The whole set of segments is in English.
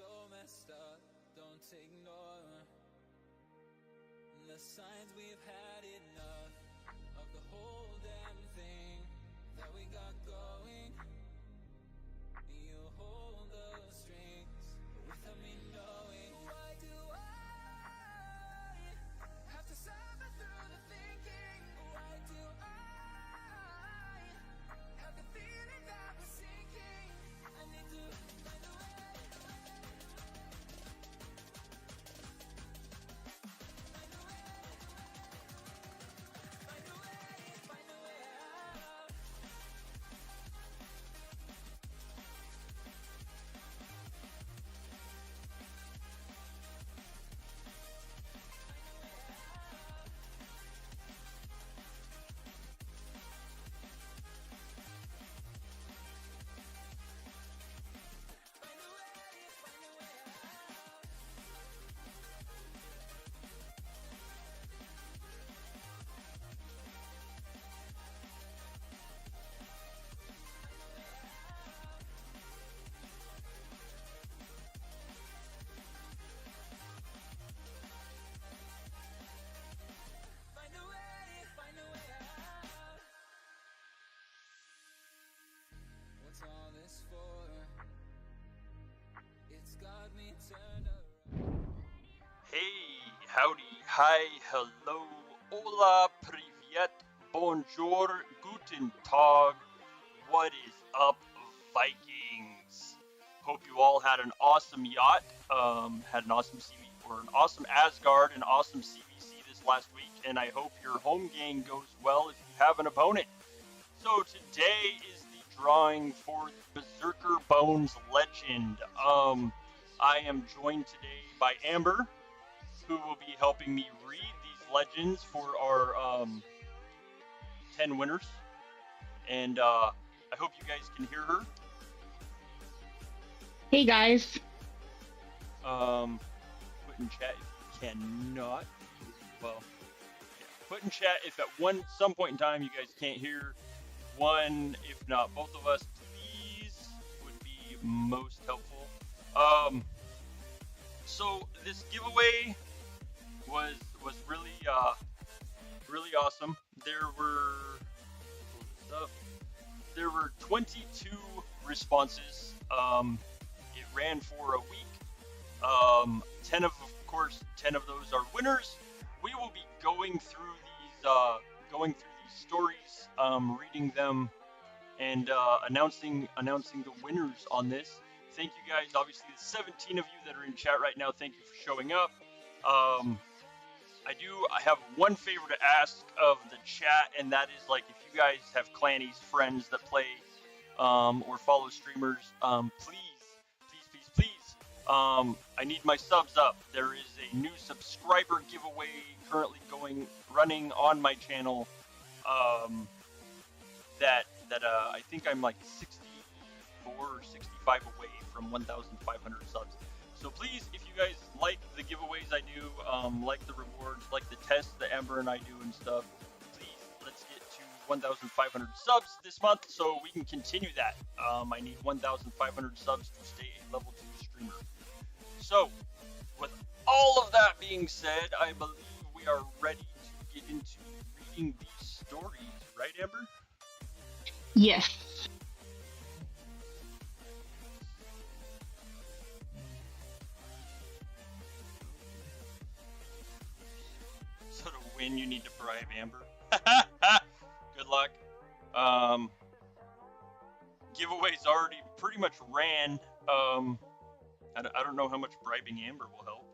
so messed up, don't ignore the signs. We've had enough of the whole damn thing that we got going. You hold the strings without me knowing. Why do I have to suffer through the thinking? Why do I have the feeling that we're sinking? I need to find a way. What's all this for? It's got me turned around. Hey, howdy, hi, hello, hola, privyet, bonjour, guten tag, what is up, Vikings? Hope you all had an awesome yacht, had an awesome an awesome Asgard, an awesome CBC this last week, and I hope your home game goes well if you have an opponent. So today is the drawing for Berserkr Bones Legend. I am joined today by Amber, who will be helping me read these legends for our 10 winners. And I hope you guys can hear her. Hey guys. Put in chat if you cannot. Well, yeah. Put in chat if at some point in time you guys can't hear one, if not both of us, please, would be most helpful. So this giveaway was really really awesome. There were 22 responses. It ran for a week. 10 of those are winners. We will be going through these stories, reading them, and announcing the winners on this. Thank you guys. Obviously, the 17 of you that are in chat right now, thank you for showing up. I have one favor to ask of the chat, and that is, like, if you guys have clannies, friends that play or follow streamers, please, I need my subs up. There is a new subscriber giveaway currently running on my channel. That I think I'm like 64 or 65 away from 1,500 subs. So please, if you guys like the giveaways I do, like the rewards, like the tests that Amber and I do and stuff, please, let's get to 1,500 subs this month so we can continue that. I need 1,500 subs to stay a level 2 streamer. So, with all of that being said, I believe we are ready to get into reading these stories, right, Amber? Yes. So to win, you need to bribe Amber. Good luck. Giveaways already pretty much ran. I don't know how much bribing Amber will help.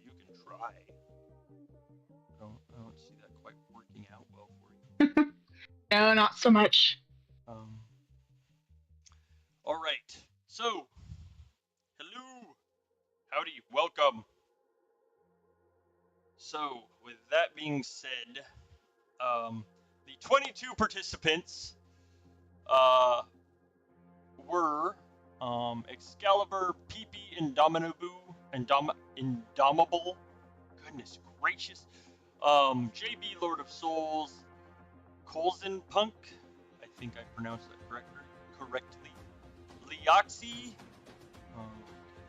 You can try. I don't see that quite working out well for you. No, not so much. All right. So, hello, howdy, welcome. So, with that being said, the 22 participants were Excalibur, PP, Indomitable, goodness gracious, JB, Lord of Souls, Colson Punk, I think I pronounced that correctly, Leoxy, Oh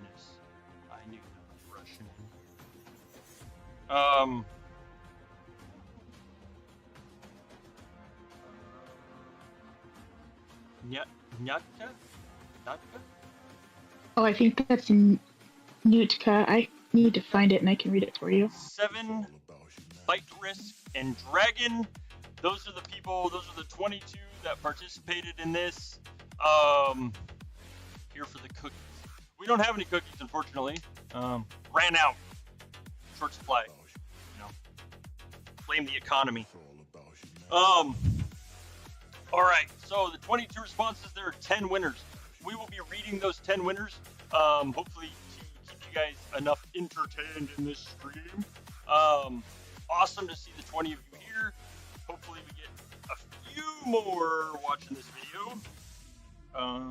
goodness, I knew there was Russian in here. Nyatka? Natka? Oh, I think that's in Nootka. I need to find it and I can read it for you. 7, Fight Risk, and Dragon. Those are the people, those are the 22 that participated in this. Here for the cookies. We don't have any cookies, unfortunately. Ran out. Short supply. You know, blame the economy. Alright, so the 22 responses, there are 10 winners. We will be reading those 10 winners, hopefully to keep you guys enough entertained in this stream. Awesome to see the 20 of you here. Hopefully we get a few more watching this video. Okay.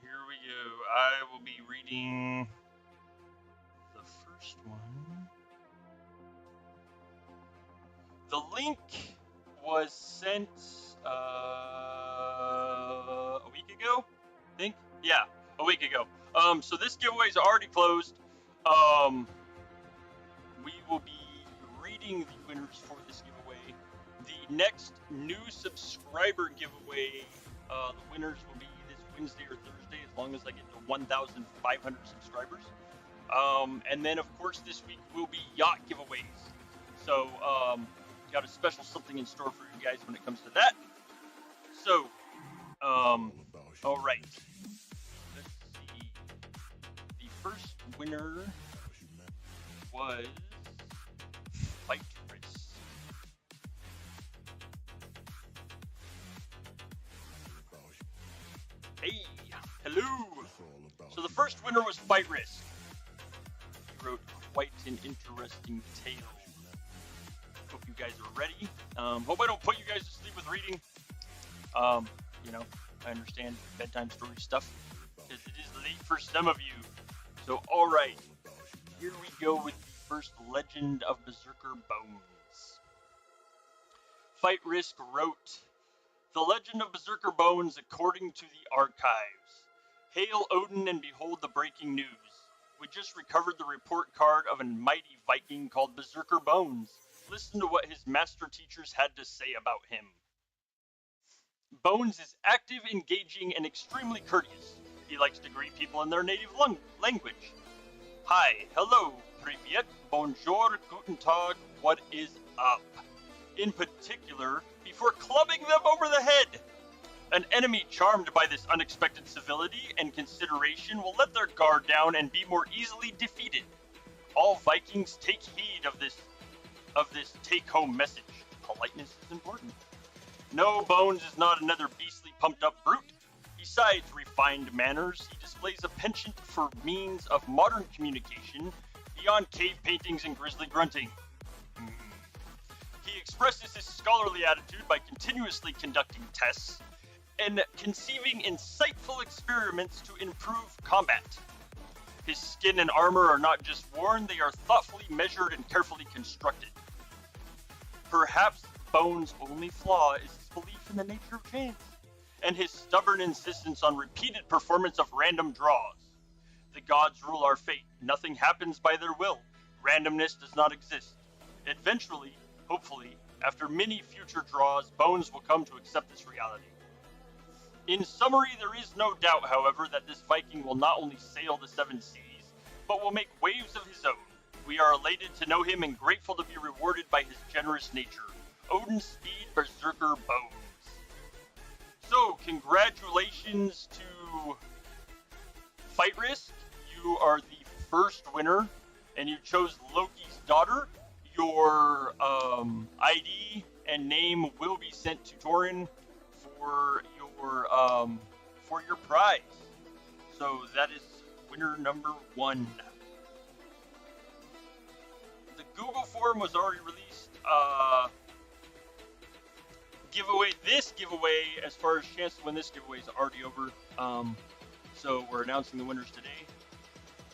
Here we go. I will be reading the first one. The link was sent a week ago, I think. Yeah, a week ago. So this giveaway is already closed. We will be reading the winners for this giveaway. The next new subscriber giveaway, the winners will be this Wednesday or Thursday, as long as I get to 1,500 subscribers. And then, of course, this week will be yacht giveaways. So, got a special something in store for you guys when it comes to that. So, all right. Let's see. The first winner was Fight Risk. Hey, hello. So the first winner was Fight Risk. He wrote quite an interesting tale. Hope you guys are ready. Hope I don't put you guys to sleep with reading. You know, I understand bedtime story stuff, because it is late for some of you. So, alright. Here we go with the first Legend of Berserkr Bones. Fight Risk wrote, The Legend of Berserkr Bones according to the archives. Hail Odin and behold the breaking news. We just recovered the report card of a mighty Viking called Berserkr Bones. Listen to what his master teachers had to say about him. Bones is active, engaging, and extremely courteous. He likes to greet people in their native language. Hi, hello, privyet, bonjour, guten tag, what is up? In particular, before clubbing them over the head. An enemy charmed by this unexpected civility and consideration will let their guard down and be more easily defeated. All Vikings take heed of this take-home message. Politeness is important. No, Bones is not another beastly pumped-up brute. Besides refined manners, he displays a penchant for means of modern communication beyond cave paintings and grisly grunting. He expresses his scholarly attitude by continuously conducting tests and conceiving insightful experiments to improve combat. His skin and armor are not just worn, they are thoughtfully measured and carefully constructed. Perhaps Bones' only flaw is his belief in the nature of chance, and his stubborn insistence on repeated performance of random draws. The gods rule our fate. Nothing happens by their will. Randomness does not exist. Eventually, hopefully, after many future draws, Bones will come to accept this reality. In summary, there is no doubt, however, that this Viking will not only sail the seven seas, but will make waves of his own. We are elated to know him and grateful to be rewarded by his generous nature. Odin Speed Berserkr Bones. So, congratulations to Fight Risk. You are the first winner, and you chose Loki's daughter. Your ID and name will be sent to Torin for your prize. So that is winner number 1. The Google form was already released. This giveaway, as far as chance to win this giveaway, is already over. So we're announcing the winners today.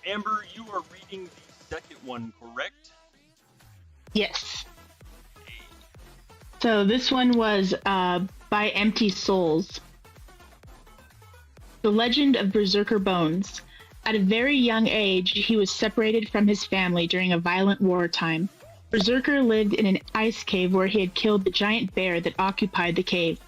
Amber, you are reading the second one, correct? Yes. So this one was by Empty Souls. The Legend of Berserkr Bones. At a very young age, he was separated from his family during a violent wartime. Berserker lived in an ice cave where he had killed the giant bear that occupied the cave.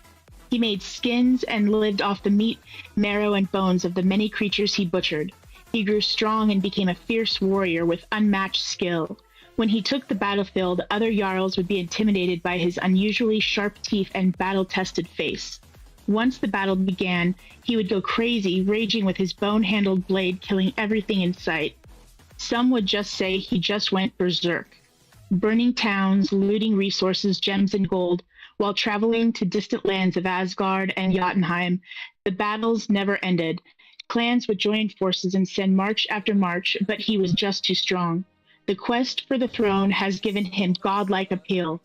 He made skins and lived off the meat, marrow, and bones of the many creatures he butchered. He grew strong and became a fierce warrior with unmatched skill. When he took the battlefield, other Jarls would be intimidated by his unusually sharp teeth and battle-tested face. Once the battle began, he would go crazy, raging with his bone-handled blade, killing everything in sight. Some would just say he just went berserk, burning towns, looting resources, gems, and gold. While traveling to distant lands of Asgard and Jotunheim, the battles never ended. Clans would join forces and send march after march, but he was just too strong. The quest for the throne has given him godlike appeal.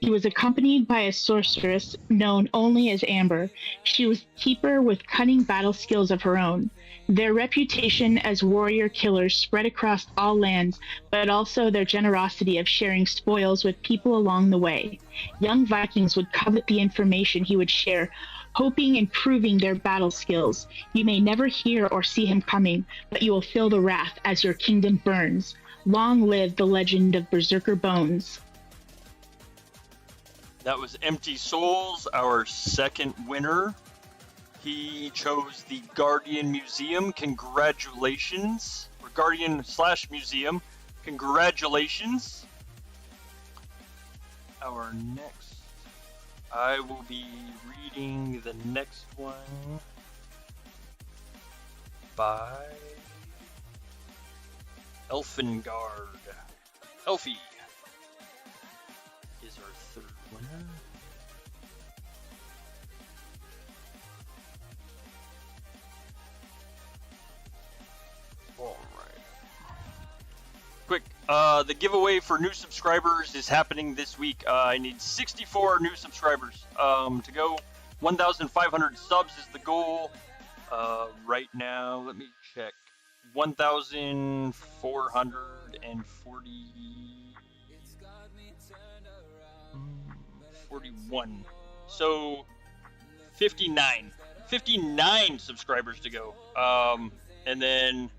He was accompanied by a sorceress known only as Amber. She was a keeper with cunning battle skills of her own. Their reputation as warrior killers spread across all lands, but also their generosity of sharing spoils with people along the way. Young Vikings would covet the information he would share, hoping and proving their battle skills. You may never hear or see him coming, but you will feel the wrath as your kingdom burns. Long live the Legend of Berserkr Bones. That was Empty Souls, our second winner. He chose the Guardian Museum. Congratulations. Or Guardian/Museum. Congratulations. Our next. I will be reading the next one by Elfengard. Elfie is our third winner. Alright. Quick, the giveaway for new subscribers is happening this week. I need 64 new subscribers to go. 1,500 subs is the goal. Right now, let me check. 1,441. So 59 subscribers to go. And then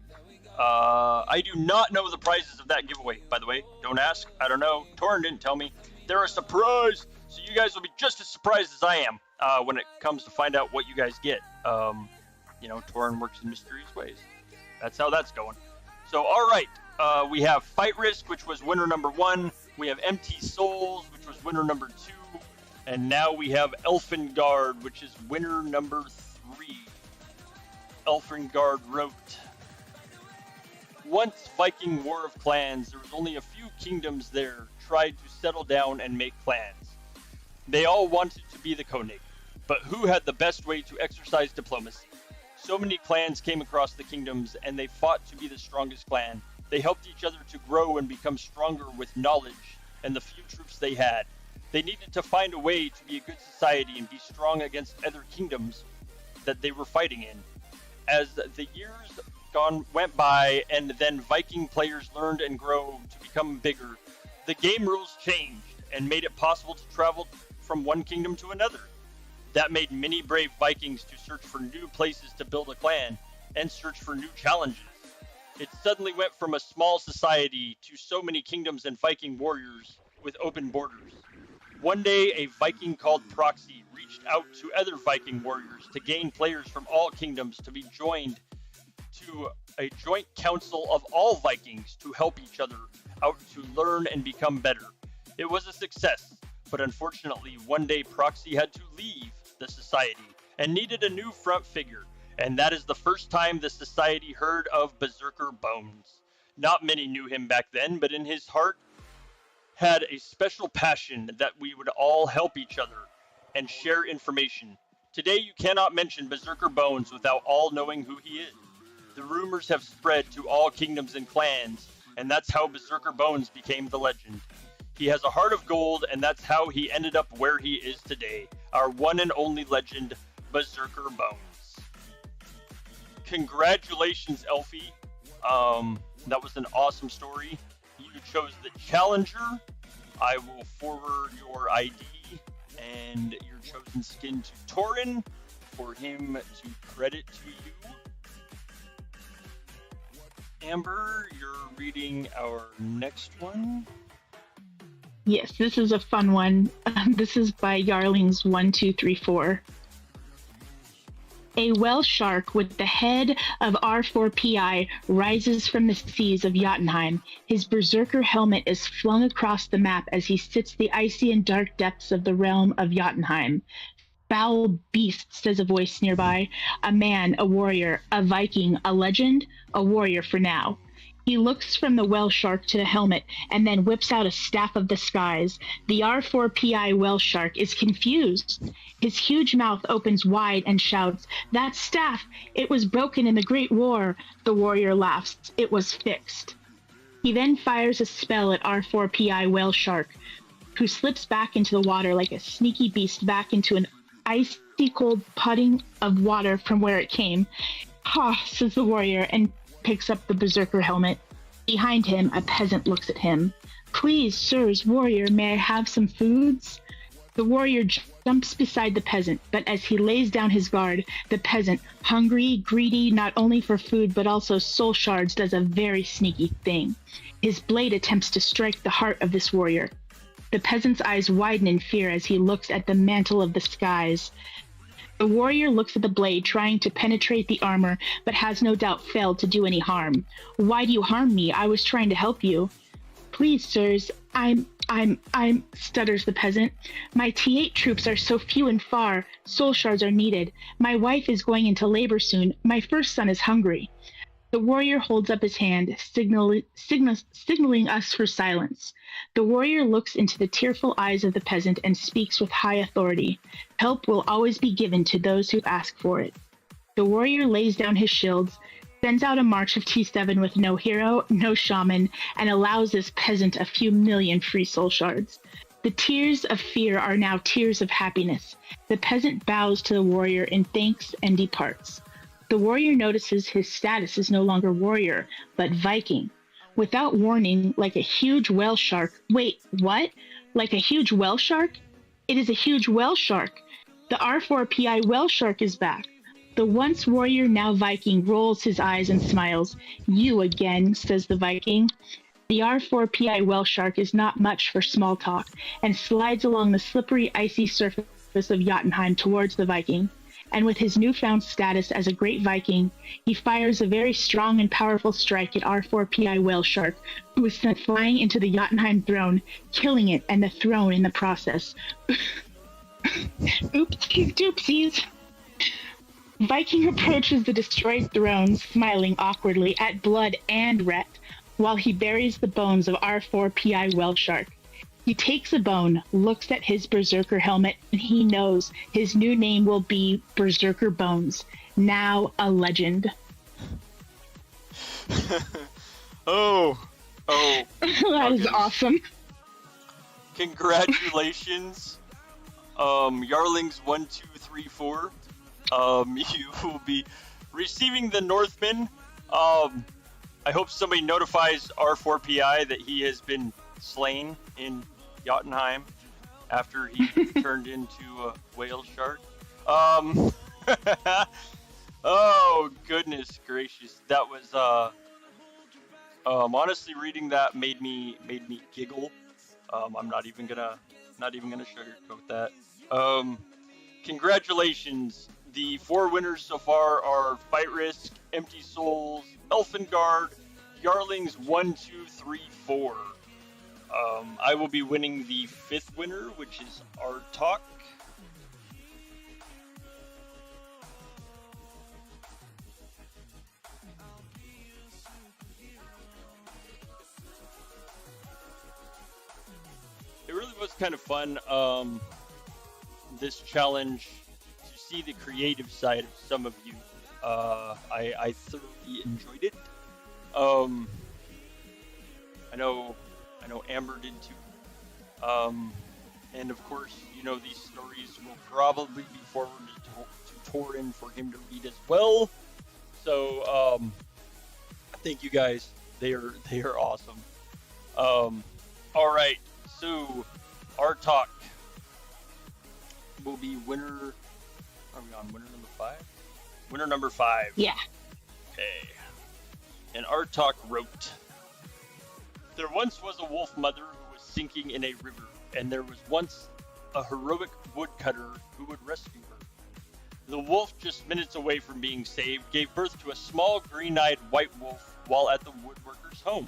I do not know the prizes of that giveaway, by the way. Don't ask. I don't know. Torrin didn't tell me. They're a surprise. So you guys will be just as surprised as I am when it comes to find out what you guys get. You know, Torrin works in mysterious ways. That's how that's going. So, all right. We have Fight Risk, which was winner number 1. We have Empty Souls, which was winner number 2. And now we have Elfengard, which is winner number 3. Elfengard wrote, "Once Viking war of clans, there was only a few kingdoms there tried to settle down and make clans. They all wanted to be the Konig, but who had the best way to exercise diplomacy? So many clans came across the kingdoms, and they fought to be the strongest clan. They helped each other to grow and become stronger with knowledge and the few troops they had. They needed to find a way to be a good society and be strong against other kingdoms that they were fighting in. As the years went by, and then Viking players learned and grow to become bigger, the game rules changed and made it possible to travel from one kingdom to another. That made many brave Vikings to search for new places to build a clan and search for new challenges. It suddenly went from a small society to so many kingdoms and Viking warriors with open borders. One day, a Viking called Proxy reached out to other Viking warriors to gain players from all kingdoms to be joined to a joint council of all Vikings to help each other out to learn and become better. It was a success, but unfortunately, one day Proxy had to leave the society and needed a new front figure, and that is the first time the society heard of Berserkr Bones. Not many knew him back then, but in his heart had a special passion that we would all help each other and share information. Today you cannot mention Berserkr Bones without all knowing who he is. The rumors have spread to all kingdoms and clans, and that's how Berserkr Bones became the legend. He has a heart of gold, and that's how he ended up where he is today. Our one and only legend, Berserkr Bones." Congratulations, Elfie. That was an awesome story. You chose the challenger. I will forward your ID and your chosen skin to Torin for him to credit to you. Amber, you're reading our next one. Yes, this is a fun one. This is by Yarlings 1234. A whale shark with the head of R4PI rises from the seas of Jotunheim. His berserker helmet is flung across the map as he sits the icy and dark depths of the realm of Jotunheim. Foul beast, says a voice nearby. A man, a warrior, a Viking, a legend, a warrior for now. He looks from the whale shark to the helmet and then whips out a staff of the skies. The R4PI whale shark is confused. His huge mouth opens wide and shouts, "That staff! It was broken in the Great War!" The warrior laughs. It was fixed. He then fires a spell at R4PI whale shark, who slips back into the water like a sneaky beast back into an icy cold pudding of water from where it came. "Ha," says the warrior, and picks up the berserker helmet. Behind him, a peasant looks at him. "Please, sirs, warrior, may I have some foods?" The warrior jumps beside the peasant, but as he lays down his guard, the peasant, hungry, greedy not only for food but also soul shards, does a very sneaky thing. His blade attempts to strike the heart of this warrior. The peasant's eyes widen in fear as he looks at the mantle of the skies. The warrior looks at the blade, trying to penetrate the armor, but has no doubt failed to do any harm. "Why do you harm me? I was trying to help you." "Please, sirs, I'm, stutters the peasant. "My T8 troops are so few and far. Soul shards are needed. My wife is going into labor soon. My first son is hungry." The warrior holds up his hand, signaling us for silence. The warrior looks into the tearful eyes of the peasant and speaks with high authority. "Help will always be given to those who ask for it." The warrior lays down his shields, sends out a march of T7 with no hero, no shaman, and allows this peasant a few million free soul shards. The tears of fear are now tears of happiness. The peasant bows to the warrior in thanks and departs. The warrior notices his status is no longer warrior, but Viking. Without warning, like a huge whale shark. Wait, what? Like a huge whale shark? It is a huge whale shark. The R4PI whale shark is back. The once warrior, now Viking, rolls his eyes and smiles. "You again," says the Viking. The R4PI whale shark is not much for small talk and slides along the slippery, icy surface of Jotunheim towards the Viking. And with his newfound status as a great Viking, he fires a very strong and powerful strike at R4PI whale shark, who is sent flying into the Jotunheim throne, killing it and the throne in the process. Oopsies. Viking approaches the destroyed throne, smiling awkwardly at blood and wreck, while he buries the bones of R4PI whale shark. He takes a bone, looks at his berserker helmet, and he knows his new name will be Berserkr Bones, now a legend. Oh. That is awesome. Congratulations, Yarlings 1234. You will be receiving the Northman. I hope somebody notifies R4PI that he has been slain in Jotunheim after he turned into a whale shark. Oh goodness gracious, that was honestly, reading that made me giggle. I'm not even gonna sugarcoat that. Congratulations. The 4 winners so far are Fight Risk, Empty Souls, Elfengard, Yarlings 1, 2, 3, 4. I will be winning the 5th winner, which is our talk. It really was kind of fun, this challenge, to see the creative side of some of you. I thoroughly enjoyed it. I know Amber did too. And of course, these stories will probably be forwarded to Torin for him to read as well. So, thank you guys. They are awesome. All right. So, our talk. will be winner. Are we on winner number 5? Winner number 5. Yeah. Okay. And Artok wrote, there once was a wolf mother who was sinking in a river, and there was once a heroic woodcutter who would rescue her. The wolf, just minutes away from being saved, gave birth to a small green-eyed white wolf while at the woodworker's home.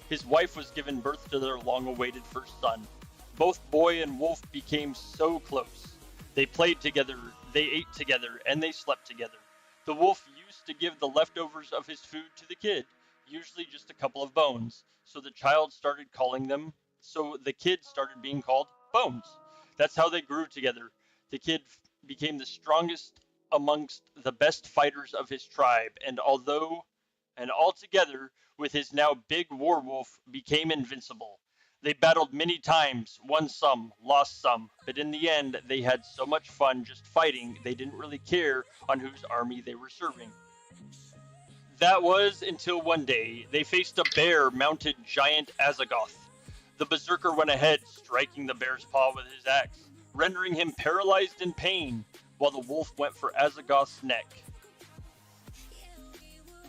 His wife was given birth to their long-awaited first son. Both boy and wolf became so close. They played together, they ate together, and they slept together. The wolf used to give the leftovers of his food to the kid, usually just a couple of bones, so the kid started being called Bones. That's how they grew together. The kid became the strongest amongst the best fighters of his tribe, and altogether, with his now big werewolf, became invincible. They battled many times, won some, lost some, but in the end, they had so much fun just fighting, they didn't really care on whose army they were serving. That was until one day, they faced a bear-mounted giant Azagoth. The berserker went ahead, striking the bear's paw with his axe, rendering him paralyzed in pain, while the wolf went for Azagoth's neck,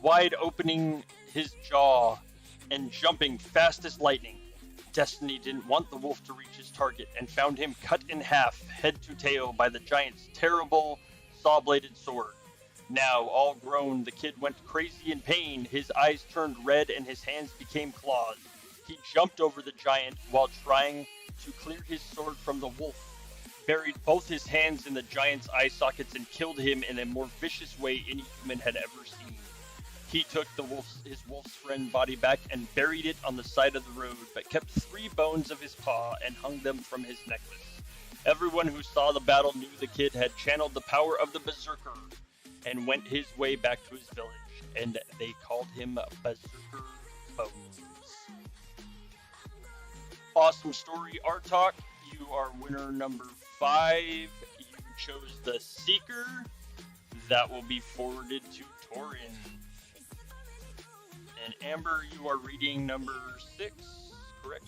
wide opening his jaw and jumping fast as lightning. Destiny didn't want the wolf to reach his target and found him cut in half, head to tail, by the giant's terrible saw-bladed sword. Now, all grown, the kid went crazy in pain, his eyes turned red and his hands became claws. He jumped over the giant while trying to clear his sword from the wolf, buried both his hands in the giant's eye sockets and killed him in a more vicious way any human had ever seen. He took his wolf's friend body back and buried it on the side of the road, but kept 3 bones of his paw and hung them from his necklace. Everyone who saw the battle knew the kid had channeled the power of the berserker and went his way back to his village, and they called him Berserkr Bones. Awesome story, Artok. You are winner number 5. You chose the Seeker. That will be forwarded to Torin. And Amber, you are reading number 6, correct?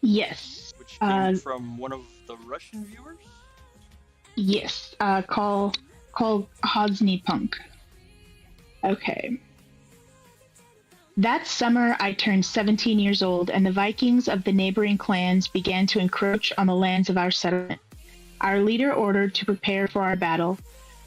Yes. Which came from one of the Russian viewers? Yes. Called Hodsney Punk. Okay. That summer, I turned 17 years old, and the Vikings of the neighboring clans began to encroach on the lands of our settlement. Our leader ordered to prepare for our battle.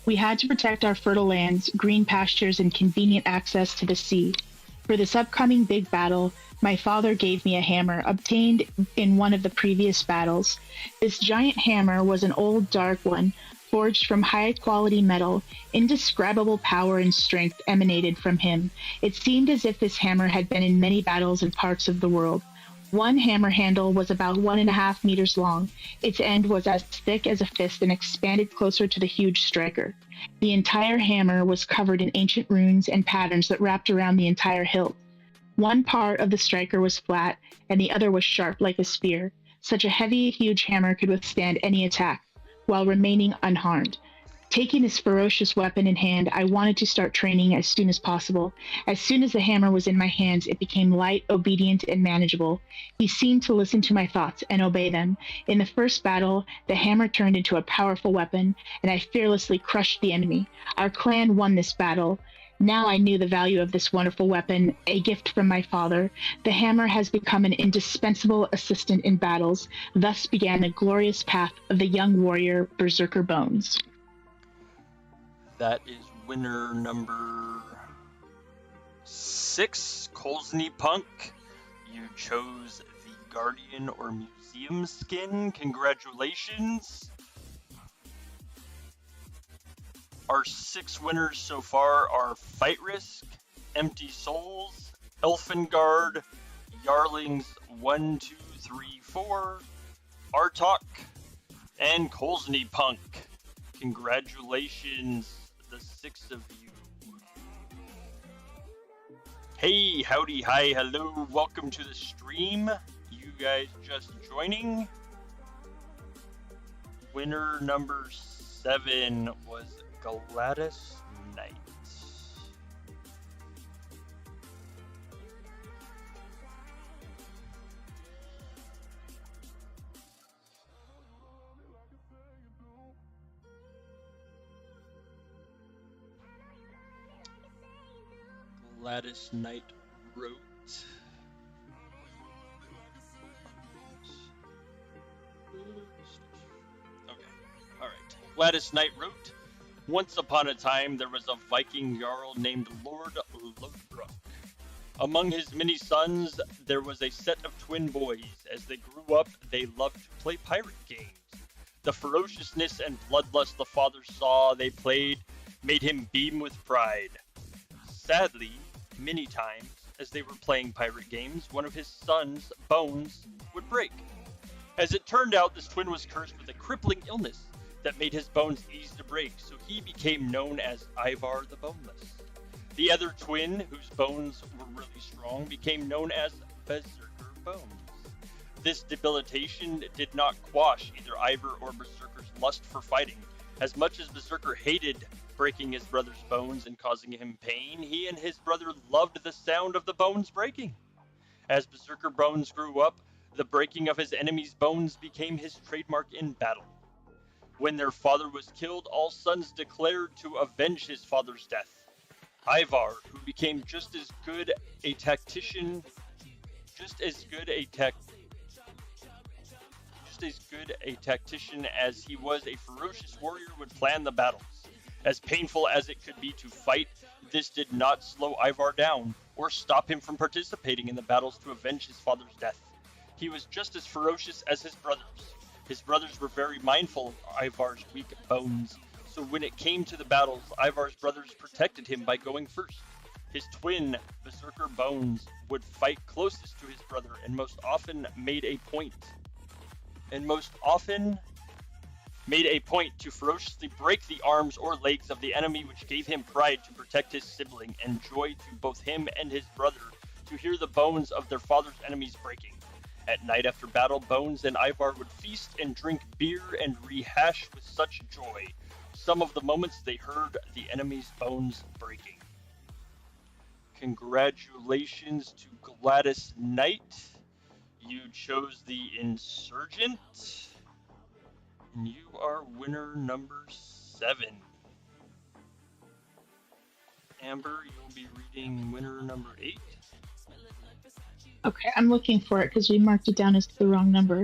We had to protect our fertile lands, green pastures, and convenient access to the sea. For this upcoming big battle, my father gave me a hammer obtained in one of the previous battles. This giant hammer was an old dark one, forged from high-quality metal. Indescribable power and strength emanated from him. It seemed as if this hammer had been in many battles in parts of the world. One hammer handle was about 1.5 meters long. Its end was as thick as a fist and expanded closer to the huge striker. The entire hammer was covered in ancient runes and patterns that wrapped around the entire hilt. One part of the striker was flat, and the other was sharp like a spear. Such a heavy, huge hammer could withstand any attack, while remaining unharmed. Taking this ferocious weapon in hand, I wanted to start training as soon as possible. As soon as the hammer was in my hands, it became light, obedient, and manageable. He seemed to listen to my thoughts and obey them. In the first battle, the hammer turned into a powerful weapon, and I fearlessly crushed the enemy. Our clan won this battle. Now I knew the value of this wonderful weapon, a gift from my father. The hammer has become an indispensable assistant in battles. Thus began the glorious path of the young warrior Berserkr Bones. That is winner number 6, Kolsny Punk. You chose the Guardian or Museum skin. Congratulations. Our 6 winners so far are Fight Risk, Empty Souls, Elfengard, Yarlings 1, 2, 3, 4, Artok, and Kolsny Punk. Congratulations, the 6 of you. Hey, howdy, hi, hello, welcome to the stream. You guys just joining. Winner number 7 was Gladys Knight. Gladys Knight wrote. Okay, alright. Gladys Knight wrote, once upon a time there was a Viking Jarl named Lord Lodbrok. Among his many sons, there was a set of twin boys. As they grew up, they loved to play pirate games. The ferociousness and bloodlust the father saw they played made him beam with pride. Sadly, many times, as they were playing pirate games, one of his sons, Bones, would break. As it turned out, this twin was cursed with a crippling illness that made his bones easy to break, so he became known as Ivar the Boneless. The other twin, whose bones were really strong, became known as Berserkr Bones. This debilitation did not quash either Ivar or Berserker's lust for fighting. As much as Berserker hated breaking his brother's bones and causing him pain, he and his brother loved the sound of the bones breaking. As Berserkr Bones grew up, the breaking of his enemy's bones became his trademark in battle. When their father was killed, all sons declared to avenge his father's death. Ivar, who became just as good a tactician as he was a ferocious warrior, would plan the battles. As painful as it could be to fight, this did not slow Ivar down or stop him from participating in the battles to avenge his father's death. He was just as ferocious as his brothers. His brothers were very mindful of Ivar's weak bones, so when it came to the battles, Ivar's brothers protected him by going first. His twin, Berserkr Bones, would fight closest to his brother and most often made a point to ferociously break the arms or legs of the enemy, which gave him pride to protect his sibling and joy to both him and his brother to hear the bones of their father's enemies breaking. At night after battle, Bones and Ivar would feast and drink beer and rehash with such joy some of the moments they heard the enemy's bones breaking. Congratulations to Gladys Knight. You chose the Insurgent. And you are winner number 7. Amber, you'll be reading winner number 8. Okay, I'm looking for it because we marked it down as the wrong number.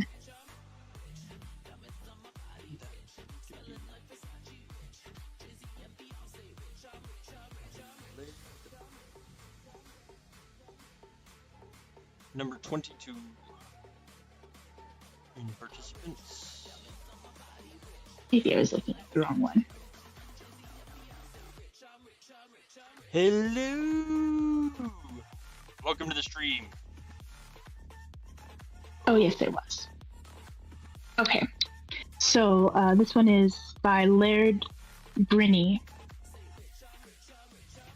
Number 22 in participants. Maybe I was looking at the wrong one. Hello! Welcome to the stream. Oh, yes, it was. Okay. So, this one is by Laird Brynny.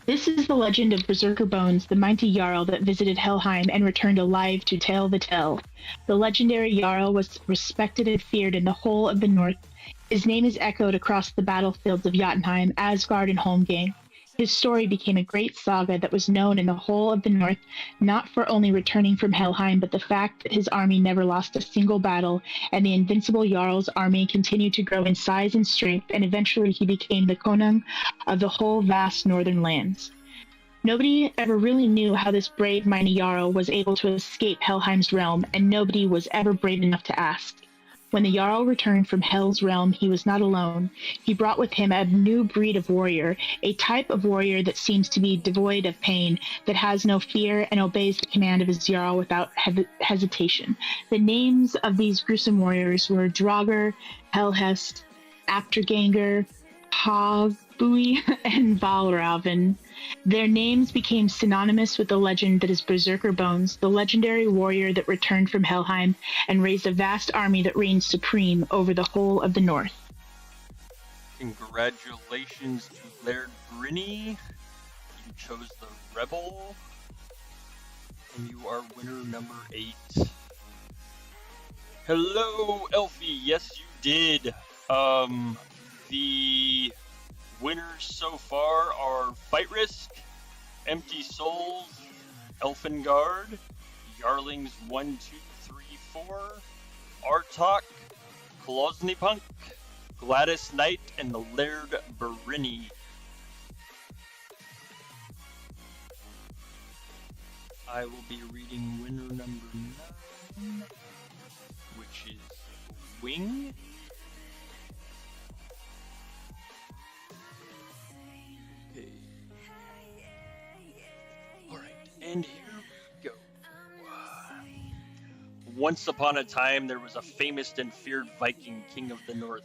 This is the legend of Berserkr Bones, the mighty Jarl that visited Helheim and returned alive to tell the tale. The legendary Jarl was respected and feared in the whole of the North. His name is echoed across the battlefields of Jotunheim, Asgard, and Holmgang. His story became a great saga that was known in the whole of the North, not for only returning from Helheim, but the fact that his army never lost a single battle, and the invincible Jarl's army continued to grow in size and strength, and eventually he became the Konung of the whole vast northern lands. Nobody ever really knew how this brave mighty Jarl was able to escape Helheim's realm, and nobody was ever brave enough to ask. When the Jarl returned from Hel's realm, he was not alone. He brought with him a new breed of warrior, a type of warrior that seems to be devoid of pain, that has no fear and obeys the command of his Jarl without hesitation. The names of these gruesome warriors were Draugr, Helhest, Apterganger, Hogbui, and Valraven. Their names became synonymous with the legend that is Berserkr Bones, the legendary warrior that returned from Helheim and raised a vast army that reigned supreme over the whole of the North. Congratulations to Laird Brynny. You chose the Rebel. And you are winner number 8. Hello, Elfie. Yes, you did. The winners so far are Fight Risk, Empty Souls, Elfengard, Yarlings 1, 2, 3, 4, Artok, Klosnypunk, Gladys Knight, and the Laird Brynny. I will be reading winner number 9, which is Wing. Okay. Alright, and here we go. Once upon a time, there was a famous and feared Viking king of the north.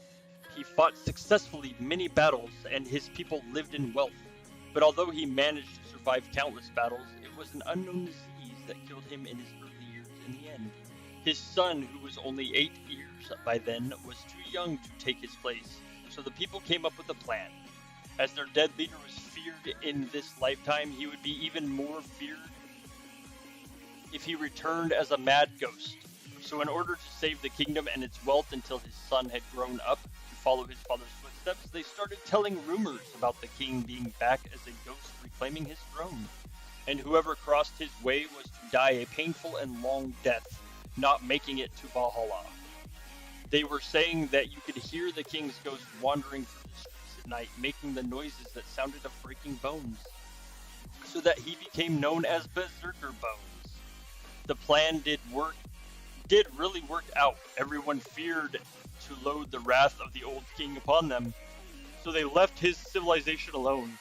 He fought successfully many battles, and his people lived in wealth. But although he managed to survive countless battles, it was an unknown disease that killed him in his early years in the end. His son, who was only 8 years by then, was too young to take his place, so the people came up with a plan. As their dead leader was feared in this lifetime, he would be even more feared if he returned as a mad ghost. So in order to save the kingdom and its wealth until his son had grown up to follow his father's footsteps, they started telling rumors about the king being back as a ghost reclaiming his throne. And whoever crossed his way was to die a painful and long death, not making it to Valhalla. They were saying that you could hear the king's ghost wandering through the streets at night, making the noises that sounded of breaking bones, so that he became known as Berserkr Bones. The plan did really work out. Everyone feared to load the wrath of the old king upon them, so they left his civilization alone.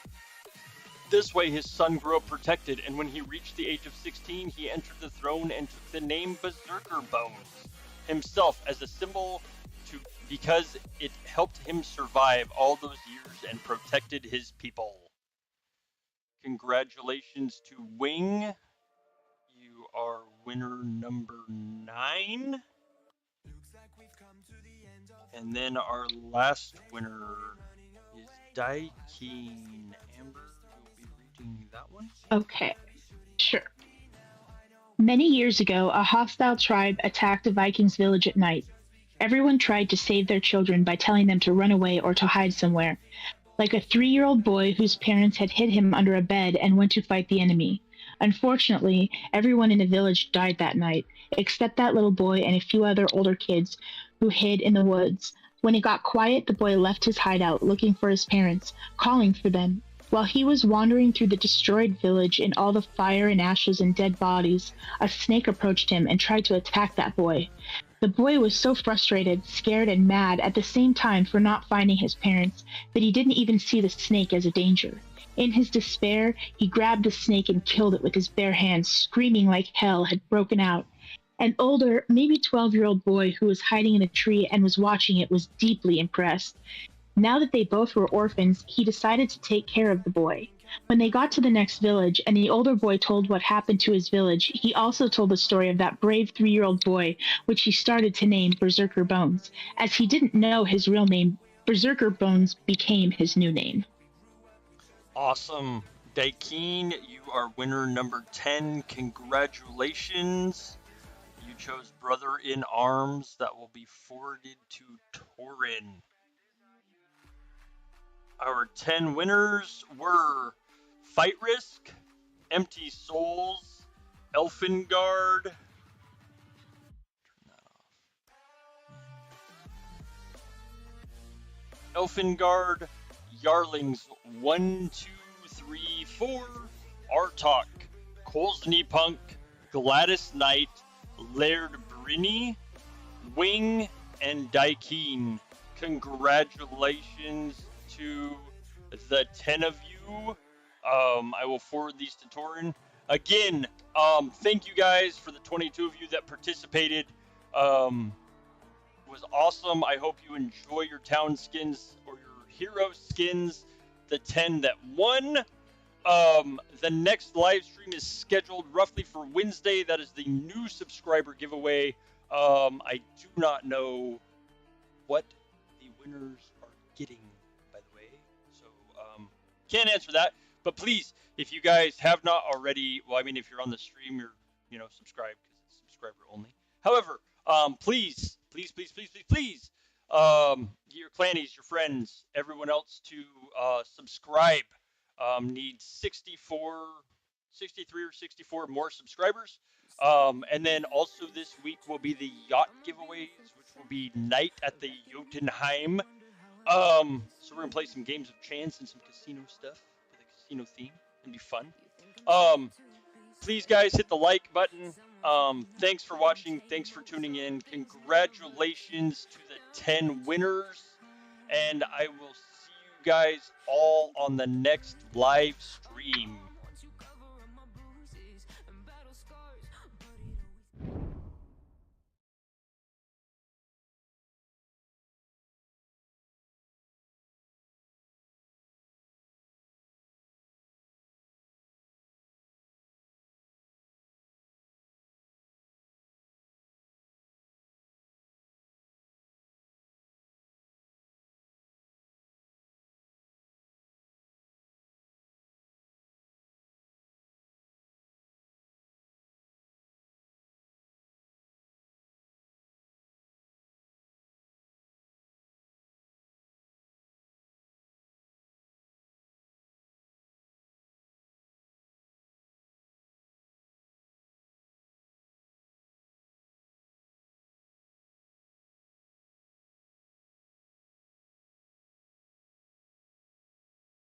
This way his son grew up protected, and when he reached the age of 16, he entered the throne and took the name Berserkr Bones himself as a symbol because it helped him survive all those years and protected his people. Congratulations to Wing. You are winner number 9. And then our last winner is Daikeen. Amber, you'll be reading that one? Okay, sure. Many years ago, a hostile tribe attacked a Viking's village at night. Everyone tried to save their children by telling them to run away or to hide somewhere, like a 3-year-old boy whose parents had hid him under a bed and went to fight the enemy. Unfortunately, everyone in the village died that night, except that little boy and a few other older kids who hid in the woods. When it got quiet, the boy left his hideout looking for his parents, calling for them. While he was wandering through the destroyed village in all the fire and ashes and dead bodies, a snake approached him and tried to attack that boy. The boy was so frustrated, scared, and mad at the same time for not finding his parents that he didn't even see the snake as a danger. In his despair, he grabbed the snake and killed it with his bare hands, screaming like hell had broken out. An older, maybe 12-year-old boy who was hiding in a tree and was watching it was deeply impressed. Now that they both were orphans, he decided to take care of the boy. When they got to the next village and the older boy told what happened to his village, he also told the story of that brave 3-year-old boy, which he started to name Berserkr Bones. As he didn't know his real name, Berserkr Bones became his new name. Awesome. Daikeen, you are winner number 10. Congratulations. You chose Brother in Arms. That will be forwarded to Torin. Our 10 winners were Fight Risk, Empty Souls, Elfengard. Turn that off. Elfengard, Yarlings 1, 2, 3, 4, Artok, Kolsny Punk, Gladys Knight, Laird Brinny, Wing, and Daikeen. Congratulations to the 10 of you. I will forward these to Torin. Again, thank you guys for the 22 of you that participated. Was awesome. I hope you enjoy your town skins or your hero skins. The 10 that won. The next live stream is scheduled roughly for Wednesday. That is the new subscriber giveaway. I do not know what the winners are getting, by the way. So, can't answer that. But please, if you guys have not already, well, I mean, if you're on the stream, you're, subscribed because it's subscriber only. However, please, your clannies, your friends, everyone else to subscribe. Need 63 or 64 more subscribers. And then also this week will be the yacht giveaways, which will be night at the Jotunheim. So we're going to play some games of chance and some casino stuff with a casino theme. It'll be fun. please, guys, hit the like button. Thanks for watching. Thanks for tuning in. Congratulations to the 10 winners. And I will see you guys all on the next live stream.